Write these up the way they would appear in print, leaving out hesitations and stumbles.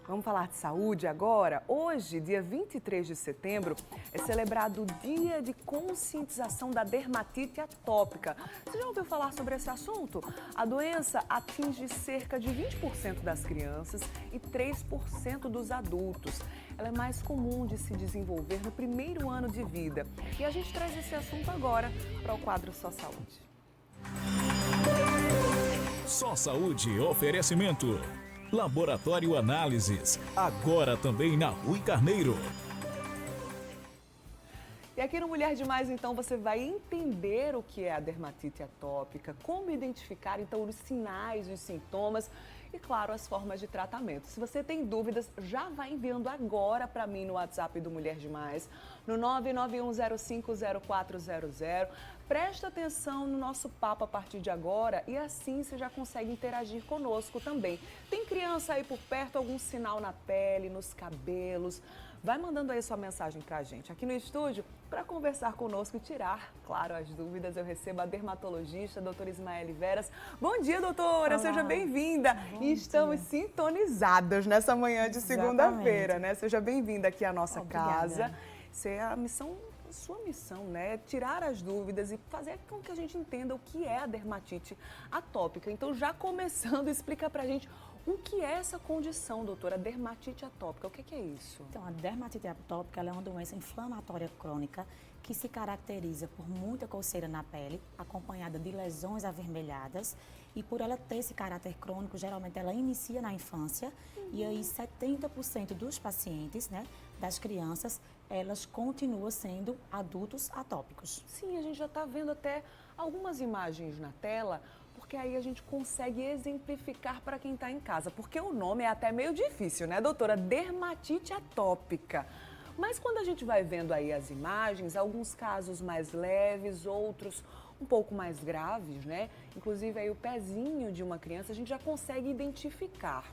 Vamos falar de saúde agora? Hoje, dia 23 de setembro, é celebrado o Dia de Conscientização da Dermatite Atópica. Você já ouviu falar sobre esse assunto? A doença atinge cerca de 20% das crianças e 3% dos adultos. Ela é mais comum de se desenvolver no primeiro ano de vida. E a gente traz esse assunto agora para o quadro Só Saúde. Só Saúde, oferecimento. Laboratório Análises, agora também na Rui Carneiro. E aqui no Mulher Demais, então, você vai entender o que é a dermatite atópica, como identificar, então, os sinais, os sintomas e, claro, as formas de tratamento. Se você tem dúvidas, já vai enviando agora para mim no WhatsApp do Mulher Demais, no 991050400. Presta atenção no nosso papo a partir de agora e assim você já consegue interagir conosco também. Tem criança aí por perto, algum sinal na pele, nos cabelos? Vai mandando aí sua mensagem pra gente. Aqui no estúdio, para conversar conosco e tirar, claro, as dúvidas, eu recebo a dermatologista, a doutora Ismaele Veras. Bom dia, doutora, Olá. Seja bem-vinda. E estamos sintonizadas nessa manhã de segunda-feira, né? Seja bem-vinda aqui à nossa casa. Isso é a sua missão, né? Tirar as dúvidas e fazer com que a gente entenda o que é a dermatite atópica. Então, já começando, explica pra gente o que é essa condição, doutora, dermatite atópica. O que é isso? Então, a dermatite atópica ela é uma doença inflamatória crônica que se caracteriza por muita coceira na pele, acompanhada de lesões avermelhadas. E por ela ter esse caráter crônico, geralmente ela inicia na infância. E aí 70% dos pacientes, né, das crianças, elas continuam sendo adultos atópicos. Sim, a gente já está vendo até algumas imagens na tela, porque aí a gente consegue exemplificar para quem está em casa. Porque o nome é até meio difícil, né, doutora? Dermatite atópica. Mas quando a gente vai vendo aí as imagens, alguns casos mais leves, outros um pouco mais graves, né? Inclusive aí o pezinho de uma criança a gente já consegue identificar.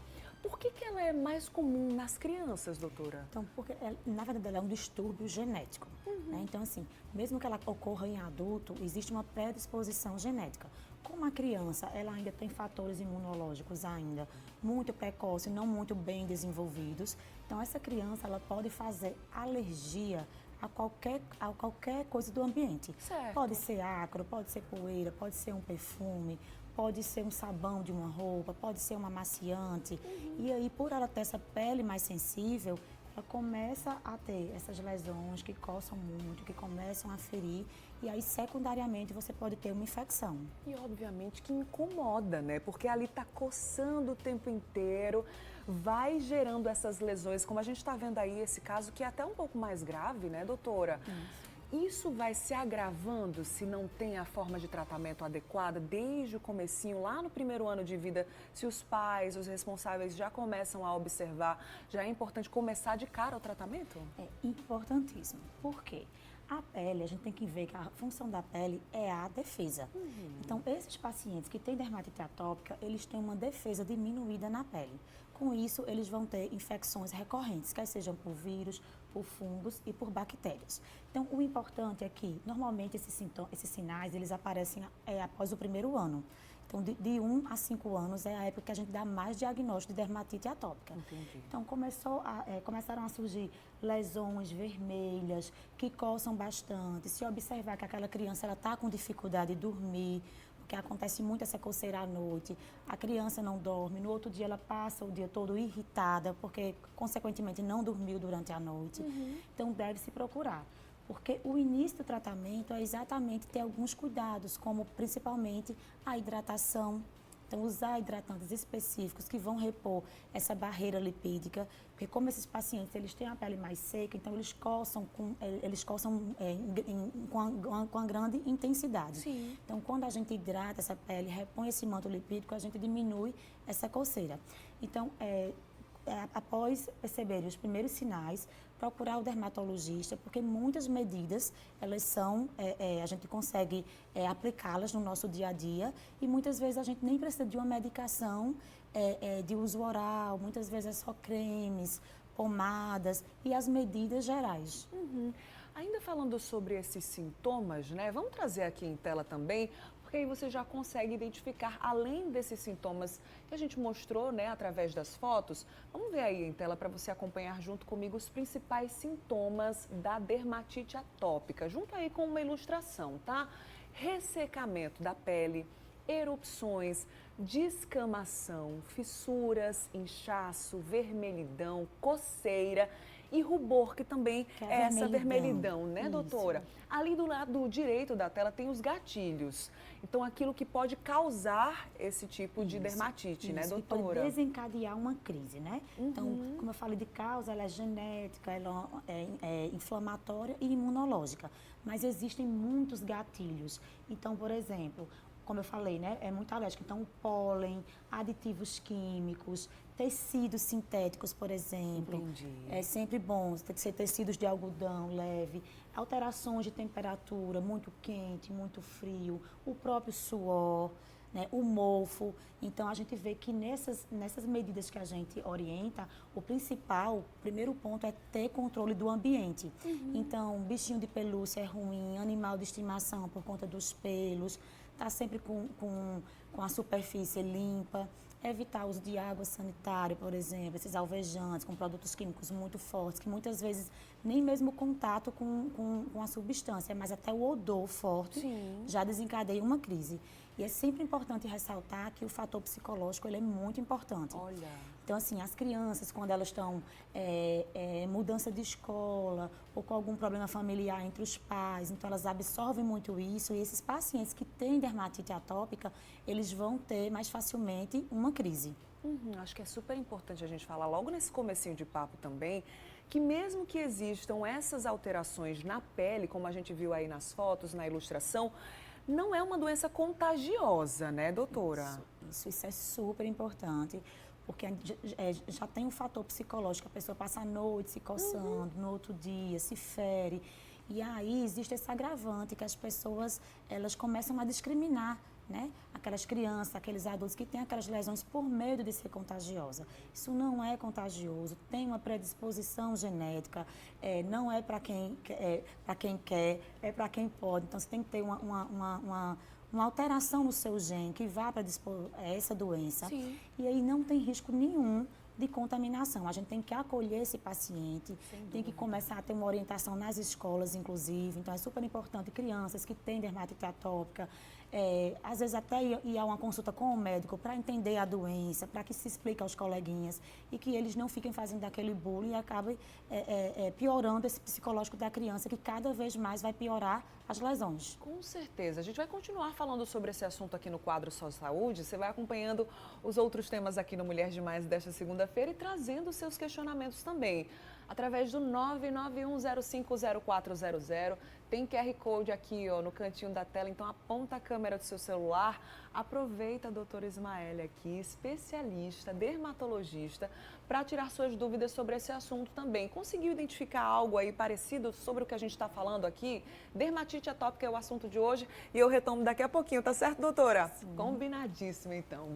Por que ela é mais comum nas crianças, doutora? Então, porque na verdade ela é um distúrbio genético. Né? Então, assim, mesmo que ela ocorra em adulto, existe uma predisposição genética. Como a criança, ela ainda tem fatores imunológicos ainda muito precoces, não muito bem desenvolvidos. Então, essa criança, ela pode fazer alergia a qualquer coisa do ambiente. Certo. Pode ser ácaro, pode ser poeira, pode ser um perfume, pode ser um sabão de uma roupa, pode ser um amaciante. E aí, por ela ter essa pele mais sensível, ela começa a ter essas lesões que coçam muito, que começam a ferir. E aí, secundariamente, você pode ter uma infecção. E obviamente que incomoda, né? Porque ali tá coçando o tempo inteiro, vai gerando essas lesões, como a gente está vendo aí esse caso que é até um pouco mais grave, né, doutora? Isso vai se agravando se não tem a forma de tratamento adequada desde o comecinho, lá no primeiro ano de vida, se os pais, os responsáveis já começam a observar, já é importante começar de cara o tratamento? É importantíssimo. Por quê? A pele, a gente tem que ver que a função da pele é a defesa. Então, esses pacientes que têm dermatite atópica, eles têm uma defesa diminuída na pele. Com isso, eles vão ter infecções recorrentes, quer sejam por vírus, por fungos e por bactérias. Então, o importante é que, normalmente, esses sinais, eles aparecem após o primeiro ano. Então, de 1 a 5 anos é a época que a gente dá mais diagnóstico de dermatite atópica. Entendi. Então, começaram a surgir lesões vermelhas que coçam bastante. Se observar que aquela criança está com dificuldade de dormir, porque acontece muito essa coceira à noite, a criança não dorme, no outro dia ela passa o dia todo irritada, porque, consequentemente, não dormiu durante a noite. Então, deve-se procurar. Porque o início do tratamento é exatamente ter alguns cuidados, como principalmente a hidratação. Então, usar hidratantes específicos que vão repor essa barreira lipídica, porque como esses pacientes eles têm a pele mais seca, então eles coçam com uma grande intensidade. Sim. Então, quando a gente hidrata essa pele, repõe esse manto lipídico, a gente diminui essa coceira. Então, após perceberem os primeiros sinais, procurar o dermatologista, porque muitas medidas, elas são, a gente consegue aplicá-las no nosso dia a dia e muitas vezes a gente nem precisa de uma medicação de uso oral, muitas vezes é só cremes, pomadas e as medidas gerais. Ainda falando sobre esses sintomas, né? Vamos trazer aqui em tela também, porque aí você já consegue identificar, além desses sintomas que a gente mostrou, né, através das fotos. Vamos ver aí em tela para você acompanhar junto comigo os principais sintomas da dermatite atópica, junto aí com uma ilustração, tá? Ressecamento da pele, erupções, descamação, fissuras, inchaço, vermelhidão, coceira e rubor, que também é essa vermelhidão, né, doutora? Ali do lado direito da tela tem os gatilhos. Então, aquilo que pode causar esse tipo de dermatite, né, doutora? E pode desencadear uma crise, né? Então, como eu falei de causa, ela é genética, ela é inflamatória e imunológica. Mas existem muitos gatilhos. Então, por exemplo, como eu falei, né, é muito alérgico. Então, o pólen, aditivos químicos, tecidos sintéticos, por exemplo. Entendi. É sempre bom, tem que ser tecidos de algodão leve, alterações de temperatura, muito quente, muito frio, o próprio suor, né, o mofo. Então, a gente vê que nessas medidas que a gente orienta, o primeiro ponto é ter controle do ambiente. Então, bichinho de pelúcia é ruim, animal de estimação por conta dos pelos, tá sempre com a superfície limpa, evitar o uso de água sanitária, por exemplo, esses alvejantes com produtos químicos muito fortes, que muitas vezes nem mesmo o contato com a substância, mas até o odor forte já desencadeia uma crise. E é sempre importante ressaltar que o fator psicológico ele é muito importante. Olha. Então, assim, as crianças, quando elas estão mudança de escola ou com algum problema familiar entre os pais, então elas absorvem muito isso e esses pacientes que têm dermatite atópica, eles vão ter mais facilmente uma crise. Acho que é super importante a gente falar logo nesse comecinho de papo também, que mesmo que existam essas alterações na pele, como a gente viu aí nas fotos, na ilustração, não é uma doença contagiosa, né, doutora? Isso é super importante, porque já tem um fator psicológico, a pessoa passa a noite se coçando, no outro dia se fere, e aí existe esse agravante que as pessoas, elas começam a discriminar, né? Aquelas crianças, aqueles adultos que têm aquelas lesões por medo de ser contagiosa. Isso não é contagioso, tem uma predisposição genética, não é para quem quer, é para quem pode. Então, você tem que ter uma alteração no seu gene que vá predispor a essa doença. Sim. E aí não tem risco nenhum de contaminação. A gente tem que acolher esse paciente, tem que começar a ter uma orientação nas escolas, inclusive. Então, é super importante crianças que têm dermatite atópica, às vezes até ir a uma consulta com o médico para entender a doença, para que se explique aos coleguinhas e que eles não fiquem fazendo aquele bullying e acabem piorando esse psicológico da criança, que cada vez mais vai piorar as lesões. Com certeza. A gente vai continuar falando sobre esse assunto aqui no quadro Só Saúde. Você vai acompanhando os outros temas aqui no Mulher Demais desta segunda-feira e trazendo os seus questionamentos também. Através do 991050400. Tem QR Code aqui, ó, no cantinho da tela, então aponta a câmera do seu celular. Aproveita a doutora Ismaélia aqui, especialista, dermatologista, para tirar suas dúvidas sobre esse assunto também. Conseguiu identificar algo aí parecido sobre o que a gente está falando aqui? Dermatite atópica é o assunto de hoje e eu retomo daqui a pouquinho, tá certo, doutora? Sim. Combinadíssimo, então.